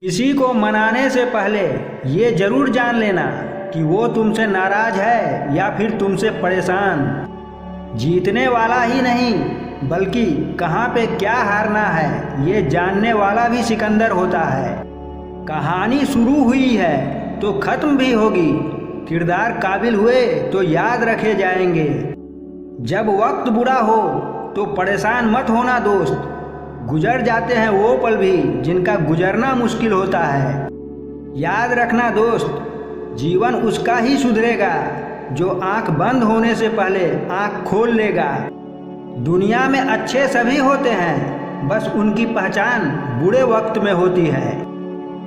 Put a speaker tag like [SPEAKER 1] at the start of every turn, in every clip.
[SPEAKER 1] किसी को मनाने से पहले ये जरूर जान लेना कि वो तुमसे नाराज है या फिर तुमसे परेशान। जीतने वाला ही नहीं बल्कि कहाँ पे क्या हारना है ये जानने वाला भी सिकंदर होता है। कहानी शुरू हुई है तो ख़त्म भी होगी, किरदार काबिल हुए तो याद रखे जाएंगे। जब वक्त बुरा हो तो परेशान मत होना दोस्त, गुजर जाते हैं वो पल भी जिनका गुजरना मुश्किल होता है। याद रखना दोस्त, जीवन उसका ही सुधरेगा जो आंख बंद होने से पहले आंख खोल लेगा। दुनिया में अच्छे सभी होते हैं, बस उनकी पहचान बुरे वक्त में होती है।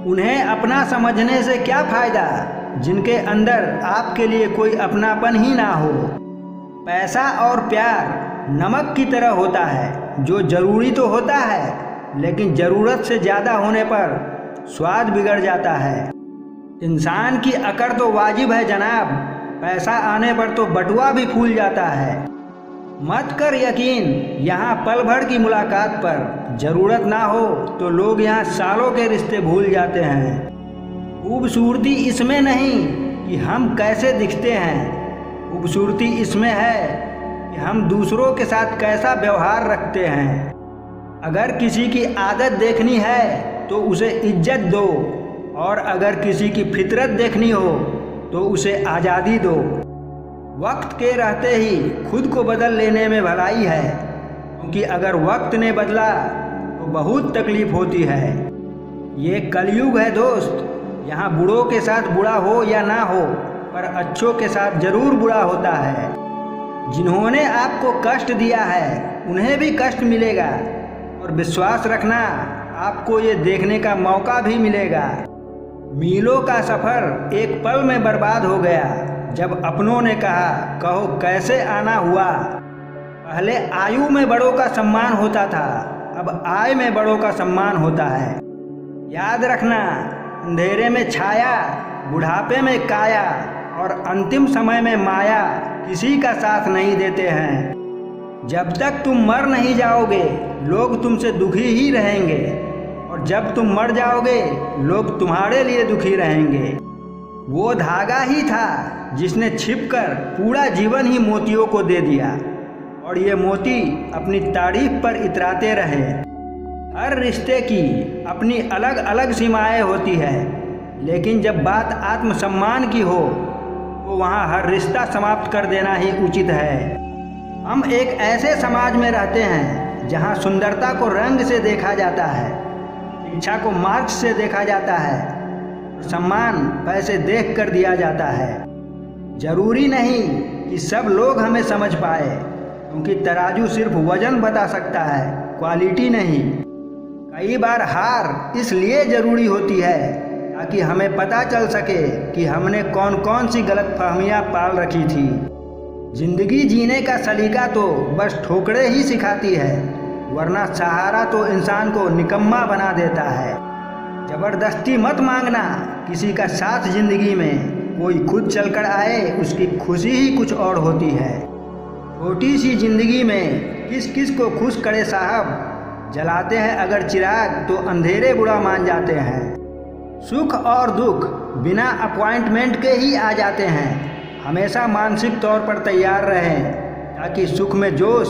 [SPEAKER 1] उन्हें अपना समझने से क्या फ़ायदा जिनके अंदर आपके लिए कोई अपनापन ही ना हो। पैसा और प्यार नमक की तरह होता है जो ज़रूरी तो होता है लेकिन ज़रूरत से ज़्यादा होने पर स्वाद बिगड़ जाता है। इंसान की अकड़ तो वाजिब है जनाब, पैसा आने पर तो बटुआ भी फूल जाता है। मत कर यकीन यहाँ पल भर की मुलाकात पर, ज़रूरत ना हो तो लोग यहाँ सालों के रिश्ते भूल जाते हैं। खूबसूरती इसमें नहीं कि हम कैसे दिखते हैं, खूबसूरती इसमें है कि हम दूसरों के साथ कैसा व्यवहार रखते हैं। अगर किसी की आदत देखनी है तो उसे इज्जत दो, और अगर किसी की फितरत देखनी हो तो उसे आज़ादी दो। वक्त के रहते ही खुद को बदल लेने में भलाई है, क्योंकि अगर वक्त ने बदला तो बहुत तकलीफ होती है। ये कलयुग है दोस्त, यहाँ बूढ़ों के साथ बुरा हो या ना हो पर अच्छों के साथ ज़रूर बुरा होता है। जिन्होंने आपको कष्ट दिया है उन्हें भी कष्ट मिलेगा, और विश्वास रखना आपको ये देखने का मौका भी मिलेगा। मीलों का सफ़र एक पल में बर्बाद हो गया जब अपनों ने कहा कहो कैसे आना हुआ। पहले आयु में बड़ों का सम्मान होता था, अब आय में बड़ों का सम्मान होता है। याद रखना, अंधेरे में छाया, बुढ़ापे में काया और अंतिम समय में माया किसी का साथ नहीं देते हैं। जब तक तुम मर नहीं जाओगे लोग तुमसे दुखी ही रहेंगे, और जब तुम मर जाओगे लोग तुम्हारे लिए दुखी रहेंगे। वो धागा ही था जिसने छिपकर पूरा जीवन ही मोतियों को दे दिया, और ये मोती अपनी तारीफ पर इतराते रहे। हर रिश्ते की अपनी अलग अलग सीमाएं होती है, लेकिन जब बात आत्मसम्मान की हो तो वहाँ हर रिश्ता समाप्त कर देना ही उचित है। हम एक ऐसे समाज में रहते हैं जहाँ सुंदरता को रंग से देखा जाता है, शिक्षा को मार्क्स से देखा जाता है, और सम्मान पैसे देख कर दिया जाता है। जरूरी नहीं कि सब लोग हमें समझ पाए, क्योंकि तराजू सिर्फ वजन बता सकता है, क्वालिटी नहीं। कई बार हार इसलिए ज़रूरी होती है ताकि हमें पता चल सके कि हमने कौन कौन सी गलतफहमियां पाल रखी थी। जिंदगी जीने का सलीका तो बस ठोकरें ही सिखाती है, वरना सहारा तो इंसान को निकम्मा बना देता है। ज़बरदस्ती मत मांगना किसी का साथ जिंदगी में, कोई खुद चलकर आए उसकी खुशी ही कुछ और होती है। छोटी सी जिंदगी में किस किस को खुश करे साहब, जलाते हैं अगर चिराग तो अंधेरे बुरा मान जाते हैं। सुख और दुख बिना अपॉइंटमेंट के ही आ जाते हैं। हमेशा मानसिक तौर पर तैयार रहें ताकि सुख में जोश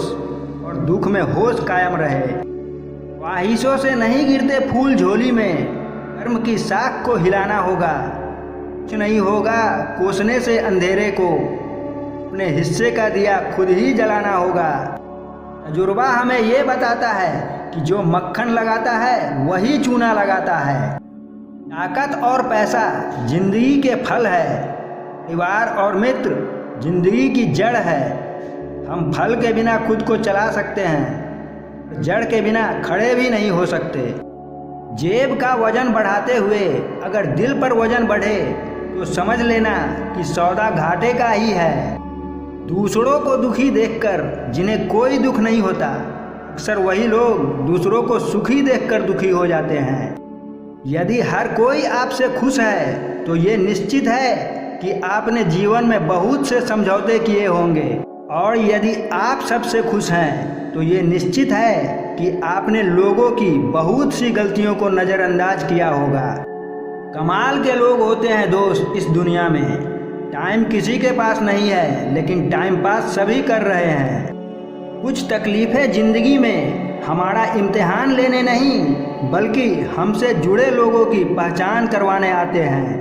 [SPEAKER 1] और दुख में होश कायम रहे। ख्वाहिशों से नहीं गिरते फूल झोली में, कर्म की साख को हिलाना होगा। कुछ नहीं होगा कोसने से अंधेरे को, अपने हिस्से का दिया खुद ही जलाना होगा। तजुर्बा हमें ये बताता है कि जो मक्खन लगाता है वही चूना लगाता है। ताकत और पैसा जिंदगी के फल है, परिवार और मित्र जिंदगी की जड़ है। हम फल के बिना खुद को चला सकते हैं, जड़ के बिना खड़े भी नहीं हो सकते। जेब का वजन बढ़ाते हुए अगर दिल पर वजन बढ़े तो समझ लेना कि सौदा घाटे का ही है। दूसरों को दुखी देखकर जिन्हें कोई दुख नहीं होता, अक्सर वही लोग दूसरों को सुखी देखकर दुखी हो जाते हैं। यदि हर कोई आपसे खुश है तो ये निश्चित है कि आपने जीवन में बहुत से समझौते किए होंगे। और यदि आप सबसे खुश हैं तो ये निश्चित है कि आपने लोगों की बहुत सी गलतियों को नज़रअंदाज किया होगा। कमाल के लोग होते हैं दोस्त इस दुनिया में। टाइम किसी के पास नहीं है, लेकिन टाइम पास सभी कर रहे हैं। कुछ तकलीफ़ें ज़िंदगी में हमारा इम्तिहान लेने नहीं, बल्कि हमसे जुड़े लोगों की पहचान करवाने आते हैं।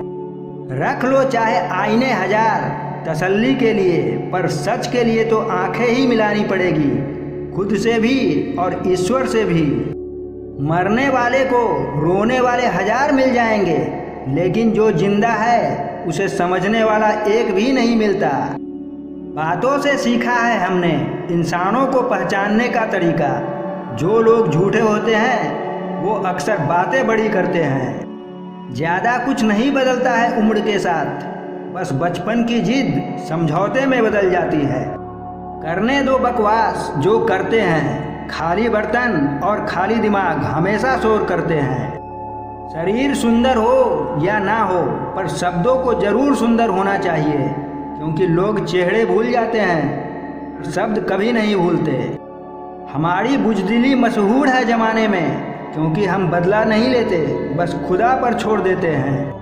[SPEAKER 1] रख लो चाहे आईने हजार तसल्ली के लिए, पर सच के लिए तो आंखें ही मिलानी पड़ेगी, खुद से भी और ईश्वर से भी। मरने वाले को रोने वाले हजार मिल जाएंगे, लेकिन जो जिंदा है उसे समझने वाला एक भी नहीं मिलता। बातों से सीखा है हमने इंसानों को पहचानने का तरीका। जो लोग झूठे होते हैं वो अक्सर बातें बड़ी करते हैं। ज़्यादा कुछ नहीं बदलता है उम्र के साथ, बस बचपन की जिद समझौते में बदल जाती है। करने दो बकवास जो करते हैं, खाली बर्तन और खाली दिमाग हमेशा शोर करते हैं। शरीर सुंदर हो या ना हो, पर शब्दों को जरूर सुंदर होना चाहिए, क्योंकि लोग चेहरे भूल जाते हैं, शब्द कभी नहीं भूलते। हमारी बुजदिली मशहूर है ज़माने में, क्योंकि हम बदला नहीं लेते, बस खुदा पर छोड़ देते हैं।